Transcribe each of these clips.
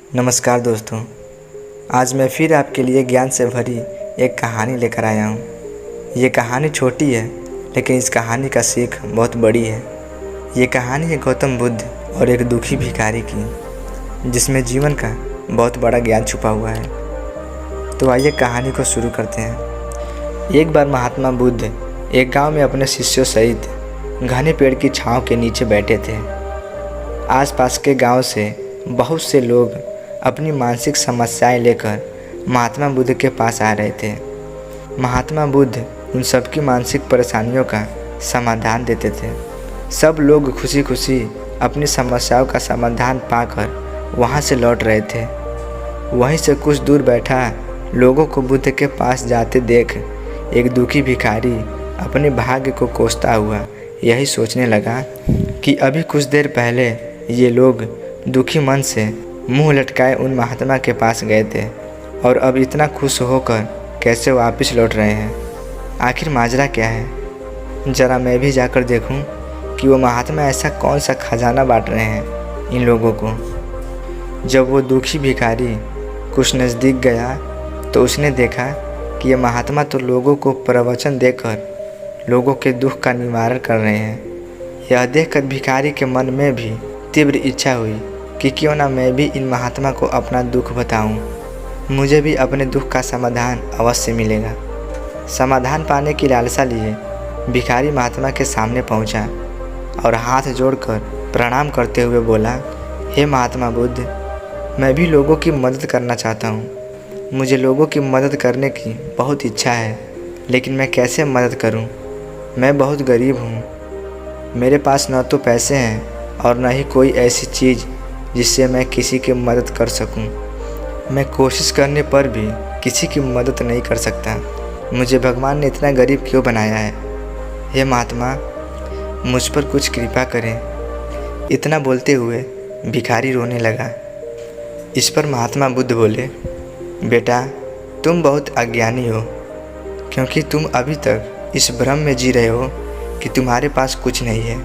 नमस्कार दोस्तों, आज मैं फिर आपके लिए ज्ञान से भरी एक कहानी लेकर आया हूँ। ये कहानी छोटी है लेकिन इस कहानी का सीख बहुत बड़ी है। ये कहानी है गौतम बुद्ध और एक दुखी भिखारी की, जिसमें जीवन का बहुत बड़ा ज्ञान छुपा हुआ है। तो आइए कहानी को शुरू करते हैं। एक बार महात्मा बुद्ध एक गांव में अपने शिष्यों सहित घने पेड़ की छांव के नीचे बैठे थे। आसपास के गांव से बहुत से लोग अपनी मानसिक समस्याएं लेकर महात्मा बुद्ध के पास आ रहे थे। महात्मा बुद्ध उन सबकी मानसिक परेशानियों का समाधान देते थे। सब लोग खुशी खुशी अपनी समस्याओं का समाधान पाकर वहां से लौट रहे थे। वहीं से कुछ दूर बैठा लोगों को बुद्ध के पास जाते देख एक दुखी भिखारी अपने भाग्य को कोसता हुआ यही सोचने लगा कि अभी कुछ देर पहले ये लोग दुखी मन से मुंह लटकाए उन महात्मा के पास गए थे और अब इतना खुश होकर कैसे वापस लौट रहे हैं। आखिर माजरा क्या है? ज़रा मैं भी जाकर देखूं कि वो महात्मा ऐसा कौन सा खजाना बांट रहे हैं इन लोगों को। जब वो दुखी भिखारी कुछ नज़दीक गया तो उसने देखा कि ये महात्मा तो लोगों को प्रवचन देकर लोगों के दुख का निवारण कर रहे हैं। यह देखकर भिखारी के मन में भी तीव्र इच्छा हुई कि क्यों ना मैं भी इन महात्मा को अपना दुख बताऊं। मुझे भी अपने दुख का समाधान अवश्य मिलेगा। समाधान पाने की लालसा लिए भिखारी महात्मा के सामने पहुंचा और हाथ जोड़कर प्रणाम करते हुए बोला, हे महात्मा बुद्ध, मैं भी लोगों की मदद करना चाहता हूं। मुझे लोगों की मदद करने की बहुत इच्छा है, लेकिन मैं कैसे मदद करूं? मैं बहुत गरीब हूं। मेरे पास न तो पैसे हैं और न ही कोई ऐसी चीज़ जिससे मैं किसी की मदद कर सकूं। मैं कोशिश करने पर भी किसी की मदद नहीं कर सकता। मुझे भगवान ने इतना गरीब क्यों बनाया है? हे महात्मा, मुझ पर कुछ कृपा करें। इतना बोलते हुए भिखारी रोने लगा। इस पर महात्मा बुद्ध बोले, बेटा, तुम बहुत अज्ञानी हो, क्योंकि तुम अभी तक इस भ्रम में जी रहे हो कि तुम्हारे पास कुछ नहीं है,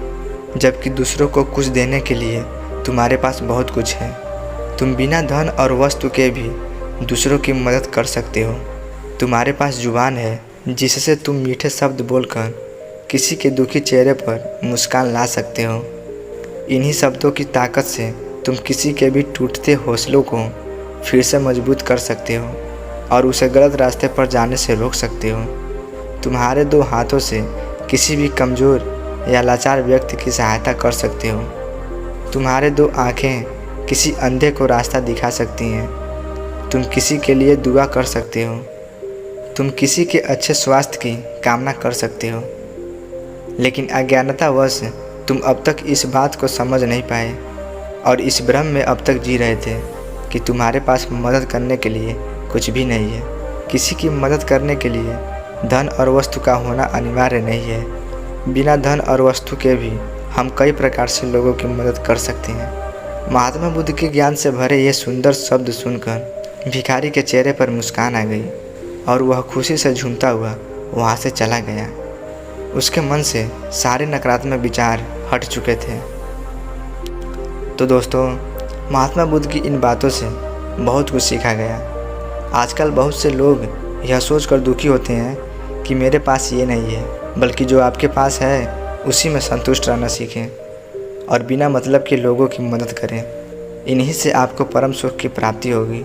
जबकि दूसरों को कुछ देने के लिए तुम्हारे पास बहुत कुछ है। तुम बिना धन और वस्तु के भी दूसरों की मदद कर सकते हो। तुम्हारे पास जुबान है जिससे तुम मीठे शब्द बोलकर किसी के दुखी चेहरे पर मुस्कान ला सकते हो। इन्हीं शब्दों की ताकत से तुम किसी के भी टूटते हौसलों को फिर से मजबूत कर सकते हो और उसे गलत रास्ते पर जाने से रोक सकते हो। तुम्हारे दो हाथों से किसी भी कमज़ोर या लाचार व्यक्ति की सहायता कर सकते हो। तुम्हारे दो आँखें किसी अंधे को रास्ता दिखा सकती हैं। तुम किसी के लिए दुआ कर सकते हो। तुम किसी के अच्छे स्वास्थ्य की कामना कर सकते हो। लेकिन अज्ञानतावश तुम अब तक इस बात को समझ नहीं पाए और इस भ्रम में अब तक जी रहे थे कि तुम्हारे पास मदद करने के लिए कुछ भी नहीं है। किसी की मदद करने के लिए धन और वस्तु का होना अनिवार्य नहीं है। बिना धन और वस्तु के भी हम कई प्रकार से लोगों की मदद कर सकते हैं। महात्मा बुद्ध के ज्ञान से भरे ये सुंदर शब्द सुनकर भिखारी के चेहरे पर मुस्कान आ गई और वह खुशी से झूमता हुआ वहाँ से चला गया। उसके मन से सारे नकारात्मक विचार हट चुके थे। तो दोस्तों, महात्मा बुद्ध की इन बातों से बहुत कुछ सीखा गया। आजकल बहुत से लोग यह सोचकर दुखी होते हैं कि मेरे पास ये नहीं है, बल्कि जो आपके पास है उसी में संतुष्ट रहना सीखें और बिना मतलब के लोगों की मदद करें। इन्हीं से आपको परम सुख की प्राप्ति होगी।